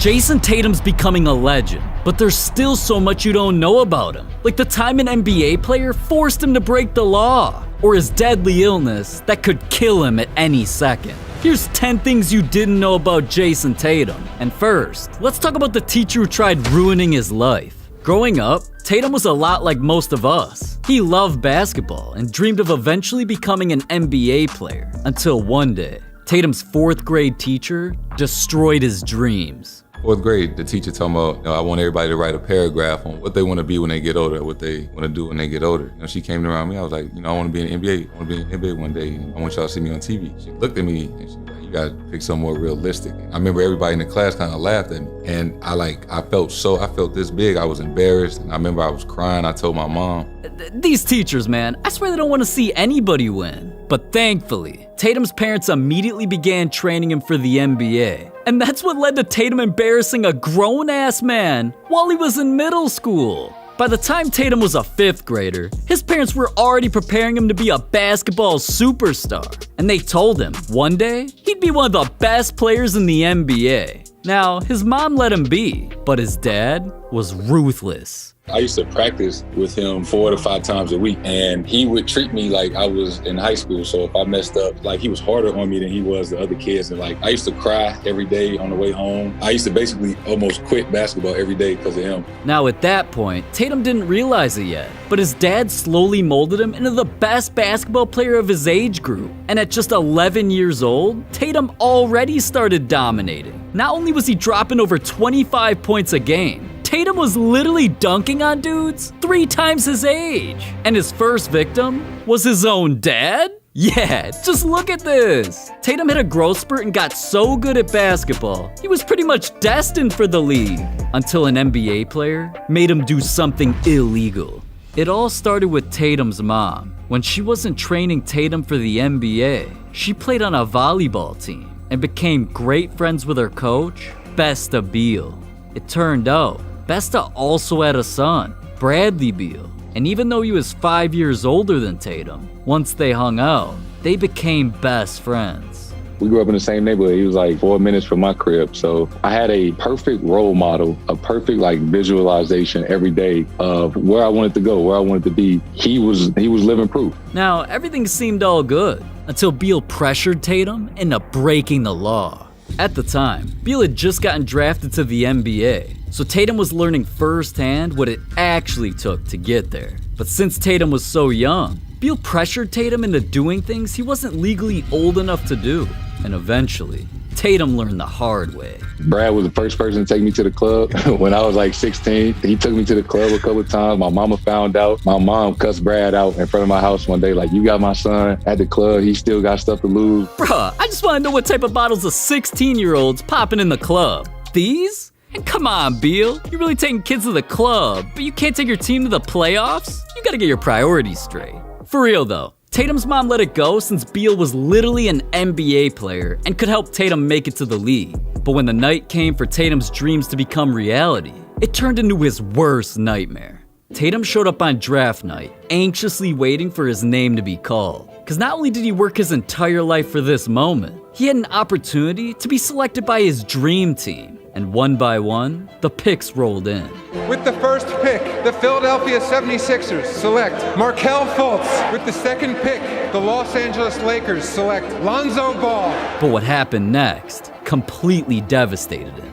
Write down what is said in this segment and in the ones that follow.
Jayson Tatum's becoming a legend, but there's still so much you don't know about him. Like the time an NBA player forced him to break the law, or his deadly illness that could kill him at any second. Here's 10 things you didn't know about Jayson Tatum. And first, let's talk about the teacher who tried ruining his life. Growing up, Tatum was a lot like most of us. He loved basketball and dreamed of eventually becoming an NBA player, until one day, Tatum's 4th grade teacher destroyed his dreams. 4th grade, the teacher told me, I want everybody to write a paragraph on what they want to be when they get older, what they want to do when they get older. She came around me, I was like, I want to be in the NBA. I want to be in the NBA one day. I want y'all to see me on TV. She looked at me and she was like, you gotta pick something more realistic. I remember everybody in the class kind of laughed at me. And I felt this big. I was embarrassed. And I remember I was crying. I told my mom. These teachers, man, I swear they don't want to see anybody win. But thankfully, Tatum's parents immediately began training him for the NBA. And that's what led to Tatum embarrassing a grown-ass man while he was in middle school. By the time Tatum was a 5th grader, his parents were already preparing him to be a basketball superstar. And they told him one day he'd be one of the best players in the NBA. Now, his mom let him be, but his dad was ruthless. I used to practice with him 4 to 5 times a week, and he would treat me like I was in high school. So if I messed up, he was harder on me than he was the other kids. And I used to cry every day on the way home. I used to basically almost quit basketball every day because of him. Now at that point, Tatum didn't realize it yet, but his dad slowly molded him into the best basketball player of his age group. And at just 11 years old, Tatum already started dominating. Not only was he dropping over 25 points a game, Tatum was literally dunking on dudes 3 times his age. And his first victim was his own dad? Yeah, just look at this. Tatum hit a growth spurt and got so good at basketball, he was pretty much destined for the league. Until an NBA player made him do something illegal. It all started with Tatum's mom. When she wasn't training Tatum for the NBA, she played on a volleyball team and became great friends with her coach, Besta Beal. It turned out, Besta also had a son, Bradley Beal, and even though he was 5 years older than Tatum, once they hung out, they became best friends. We grew up in the same neighborhood. He was 4 minutes from my crib, so I had a perfect role model, a perfect visualization every day of where I wanted to go, where I wanted to be. He was living proof. Now, everything seemed all good until Beal pressured Tatum into breaking the law. At the time, Beal had just gotten drafted to the NBA, so Tatum was learning firsthand what it actually took to get there. But since Tatum was so young, Beal pressured Tatum into doing things he wasn't legally old enough to do. And eventually, Tatum learned the hard way. Brad was the first person to take me to the club when I was 16. He took me to the club a couple of times. My mama found out. My mom cussed Brad out in front of my house one day, you got my son at the club. He still got stuff to lose. Bruh, I just want to know what type of bottles of 16-year-olds popping in the club. These? And come on, Beal. You're really taking kids to the club, but you can't take your team to the playoffs? You gotta get your priorities straight. For real though, Tatum's mom let it go since Beal was literally an NBA player and could help Tatum make it to the league. But when the night came for Tatum's dreams to become reality, it turned into his worst nightmare. Tatum showed up on draft night, anxiously waiting for his name to be called. Because not only did he work his entire life for this moment, he had an opportunity to be selected by his dream team. And one by one, the picks rolled in. With the first pick, the Philadelphia 76ers select Markelle Fultz. With the second pick, the Los Angeles Lakers select Lonzo Ball. But what happened next completely devastated him.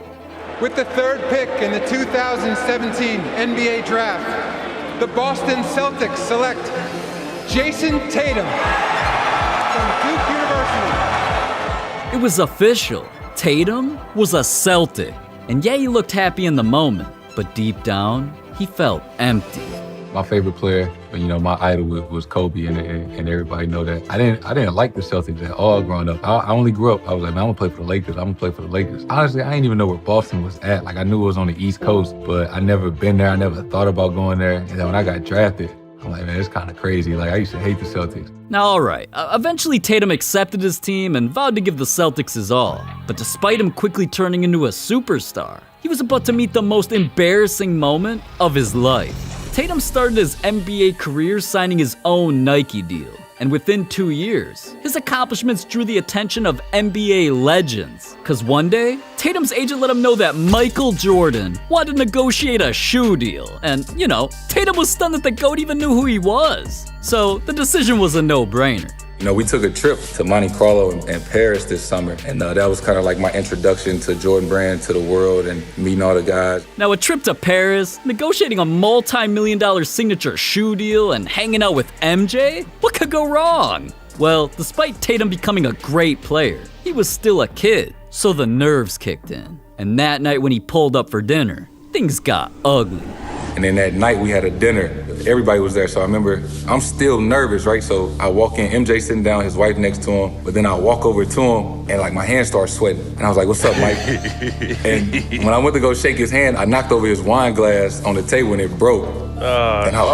With the third pick in the 2017 NBA Draft, the Boston Celtics select Jayson Tatum from Duke University. It was official. Tatum was a Celtic. And yeah, he looked happy in the moment, but deep down, he felt empty. My favorite player, my idol was Kobe, and everybody know that. I didn't like the Celtics at all growing up. I only grew up, I was I'm gonna play for the Lakers, I'm gonna play for the Lakers. Honestly, I didn't even know where Boston was at. I knew it was on the East Coast, but I never been there, I never thought about going there. And then when I got drafted, I'm man, it's kind of crazy. I used to hate the Celtics. Now, alright, eventually Tatum accepted his team and vowed to give the Celtics his all. But despite him quickly turning into a superstar, he was about to meet the most embarrassing moment of his life. Tatum started his NBA career signing his own Nike deal. And within 2 years, his accomplishments drew the attention of NBA legends. Cause one day, Tatum's agent let him know that Michael Jordan wanted to negotiate a shoe deal. And, Tatum was stunned that the GOAT even knew who he was. So the decision was a no-brainer. We took a trip to Monte Carlo and Paris this summer, and that was kind of like my introduction to Jordan Brand, to the world, and meeting all the guys. Now, a trip to Paris, negotiating a multi-million-dollar signature shoe deal, and hanging out with MJ? What could go wrong? Well, despite Tatum becoming a great player, he was still a kid, so the nerves kicked in. And that night when he pulled up for dinner, things got ugly. And then that night we had a dinner. Everybody was there, so I remember I'm still nervous, right? So I walk in, MJ sitting down, his wife next to him, but then I walk over to him and my hands start sweating. And I was like, "What's up, Mike?" And when I went to go shake his hand, I knocked over his wine glass on the table and it broke. And I was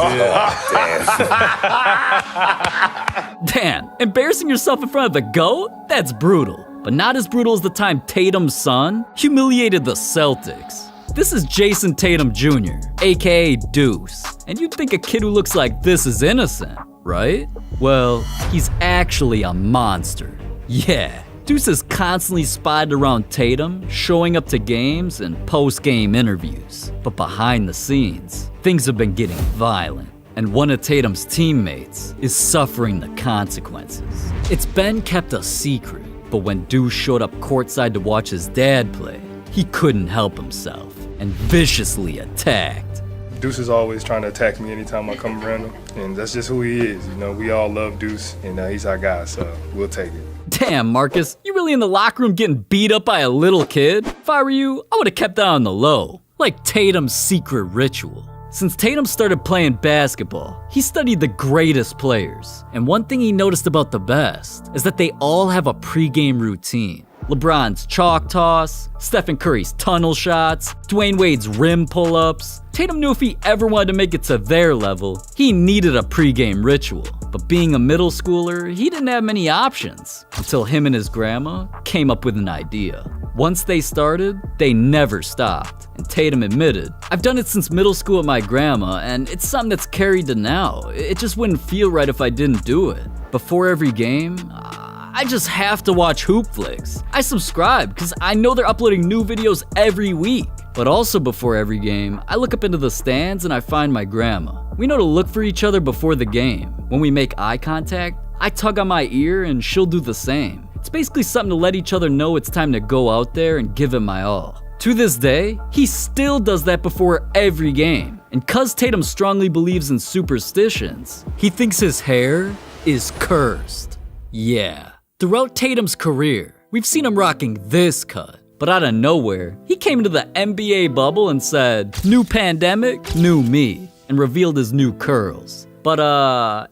like, Damn, embarrassing yourself in front of the GOAT? That's brutal. But not as brutal as the time Tatum's son humiliated the Celtics. This is Jayson Tatum Jr., aka Deuce. And you'd think a kid who looks like this is innocent, right? Well, he's actually a monster. Yeah, Deuce is constantly spotted around Tatum, showing up to games and post-game interviews. But behind the scenes, things have been getting violent. And one of Tatum's teammates is suffering the consequences. It's been kept a secret, but when Deuce showed up courtside to watch his dad play, he couldn't help himself and viciously attacked. Deuce is always trying to attack me anytime I come around him, and that's just who he is. We all love Deuce, and he's our guy, so we'll take it. Damn, Marcus, you really in the locker room getting beat up by a little kid? If I were you, I would've kept that on the low, like Tatum's secret ritual. Since Tatum started playing basketball, he studied the greatest players, and one thing he noticed about the best is that they all have a pregame routine. LeBron's chalk toss, Stephen Curry's tunnel shots, Dwayne Wade's rim pull-ups. Tatum knew if he ever wanted to make it to their level, he needed a pregame ritual. But being a middle schooler, he didn't have many options until him and his grandma came up with an idea. Once they started, they never stopped. And Tatum admitted, "I've done it since middle school with my grandma, and it's something that's carried to now. It just wouldn't feel right if I didn't do it. Before every game, I just have to watch Hoop Flicks. I subscribe because I know they're uploading new videos every week. But also before every game, I look up into the stands and I find my grandma. We know to look for each other before the game. When we make eye contact, I tug on my ear and she'll do the same. It's basically something to let each other know it's time to go out there and give it my all." To this day, he still does that before every game. And cause Tatum strongly believes in superstitions, he thinks his hair is cursed. Yeah. Throughout Tatum's career, we've seen him rocking this cut. But out of nowhere, he came into the NBA bubble and said, "New pandemic, new me," and revealed his new curls. But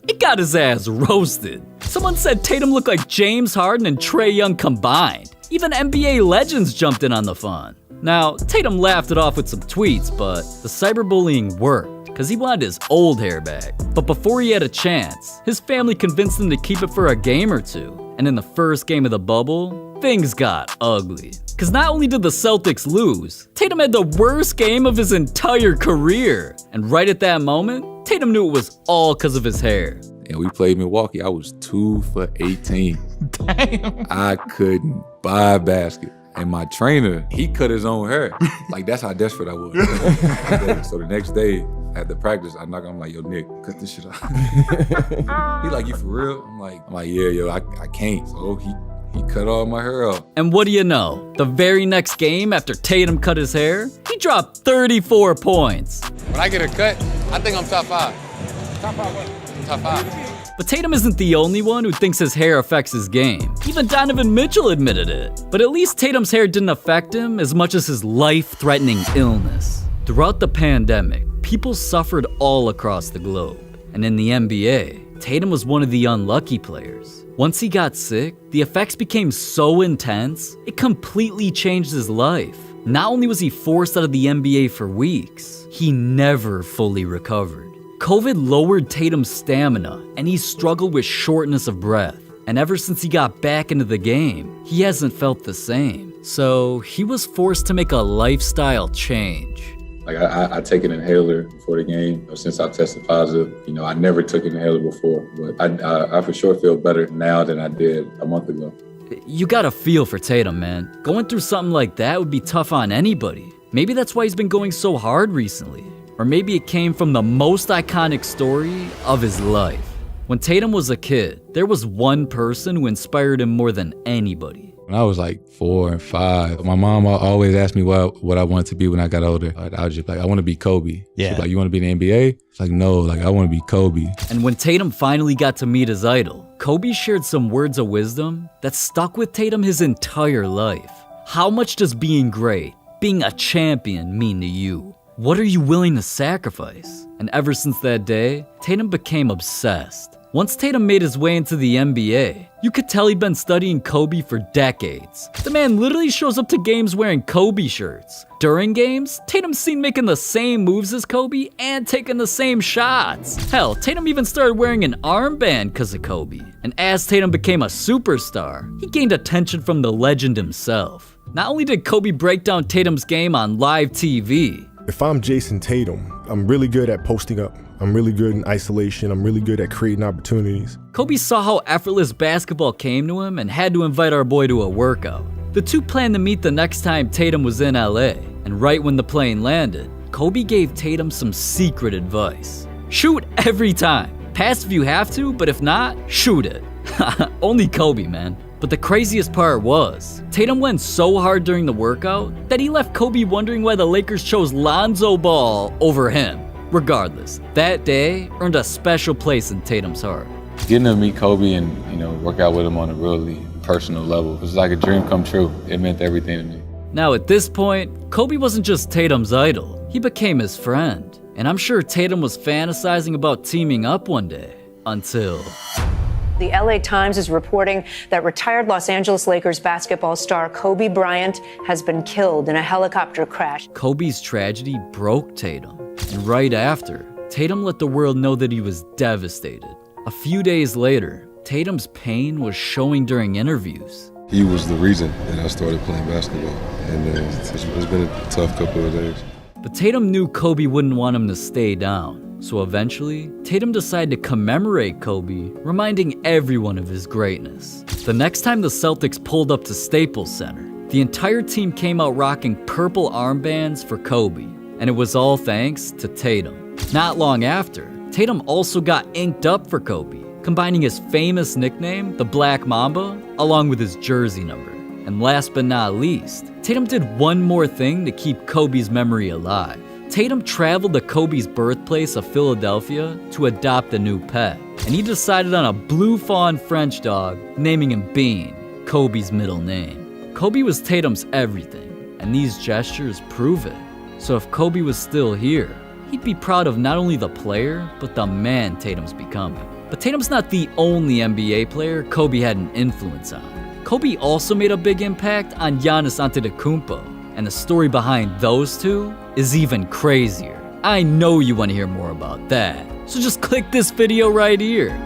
it got his ass roasted. Someone said Tatum looked like James Harden and Trae Young combined. Even NBA legends jumped in on the fun. Now, Tatum laughed it off with some tweets, but the cyberbullying worked, because he wanted his old hair back. But before he had a chance, his family convinced him to keep it for a game or two. And in the first game of the bubble, things got ugly. Because not only did the Celtics lose, Tatum had the worst game of his entire career. And right at that moment, Tatum knew it was all because of his hair. And we played Milwaukee. I was 2 for 18. Damn. I couldn't buy a basket. And my trainer, he cut his own hair. Like, that's how desperate I was. So the next day, at the practice, I knock on him like, "Yo, Nick, cut this shit out." He like, "You for real?" I'm like, "Yeah, yo, I can't." So he cut all my hair off. And what do you know? The very next game after Tatum cut his hair, he dropped 34 points. When I get a cut, I think I'm top 5. Top 5 what? Top 5. But Tatum isn't the only one who thinks his hair affects his game. Even Donovan Mitchell admitted it. But at least Tatum's hair didn't affect him as much as his life-threatening illness. Throughout the pandemic, people suffered all across the globe. And in the NBA, Tatum was one of the unlucky players. Once he got sick, the effects became so intense, it completely changed his life. Not only was he forced out of the NBA for weeks, he never fully recovered. COVID lowered Tatum's stamina, and he struggled with shortness of breath. And ever since he got back into the game, he hasn't felt the same. So he was forced to make a lifestyle change. Like I take an inhaler before the game since I tested positive. I never took an inhaler before, but I for sure feel better now than I did a month ago. You got a feel for Tatum, man. Going through something like that would be tough on anybody. Maybe that's why he's been going so hard recently. Or maybe it came from the most iconic story of his life. When Tatum was a kid, there was one person who inspired him more than anybody. When I was like 4 and 5, my mom always asked me what I wanted to be when I got older. I was just like, I want to be Kobe. Yeah. She's like, you want to be in the NBA? It's like, no, like I want to be Kobe. And when Tatum finally got to meet his idol, Kobe shared some words of wisdom that stuck with Tatum his entire life. How much does being great, being a champion mean to you? What are you willing to sacrifice? And ever since that day, Tatum became obsessed. Once Tatum made his way into the NBA, you could tell he'd been studying Kobe for decades. The man literally shows up to games wearing Kobe shirts. During games, Tatum's seen making the same moves as Kobe and taking the same shots. Hell, Tatum even started wearing an armband because of Kobe. And as Tatum became a superstar, he gained attention from the legend himself. Not only did Kobe break down Tatum's game on live TV, if I'm Jayson Tatum, I'm really good at posting up. I'm really good in isolation. I'm really good at creating opportunities. Kobe saw how effortless basketball came to him and had to invite our boy to a workout. The two planned to meet the next time Tatum was in LA, and right when the plane landed, Kobe gave Tatum some secret advice. Shoot every time. Pass if you have to, but if not, shoot it. Only Kobe, man. But the craziest part was, Tatum went so hard during the workout that he left Kobe wondering why the Lakers chose Lonzo Ball over him. Regardless, that day earned a special place in Tatum's heart. Getting to meet Kobe and, work out with him on a really personal level, it was like a dream come true. It meant everything to me. Now at this point, Kobe wasn't just Tatum's idol, he became his friend. And I'm sure Tatum was fantasizing about teaming up one day, until... The LA Times is reporting that retired Los Angeles Lakers basketball star Kobe Bryant has been killed in a helicopter crash. Kobe's tragedy broke Tatum. And right after, Tatum let the world know that he was devastated. A few days later, Tatum's pain was showing during interviews. He was the reason that I started playing basketball, and it's been a tough couple of days. But Tatum knew Kobe wouldn't want him to stay down. So eventually, Tatum decided to commemorate Kobe, reminding everyone of his greatness. The next time the Celtics pulled up to Staples Center, the entire team came out rocking purple armbands for Kobe, and it was all thanks to Tatum. Not long after, Tatum also got inked up for Kobe, combining his famous nickname, the Black Mamba, along with his jersey number. And last but not least, Tatum did one more thing to keep Kobe's memory alive. Tatum traveled to Kobe's birthplace of Philadelphia to adopt a new pet, and he decided on a blue fawn French dog, naming him Bean, Kobe's middle name. Kobe was Tatum's everything, and these gestures prove it. So if Kobe was still here, he'd be proud of not only the player, but the man Tatum's becoming. But Tatum's not the only NBA player Kobe had an influence on. Kobe also made a big impact on Giannis Antetokounmpo, and the story behind those two is even crazier. I know you want to hear more about that, so just click this video right here.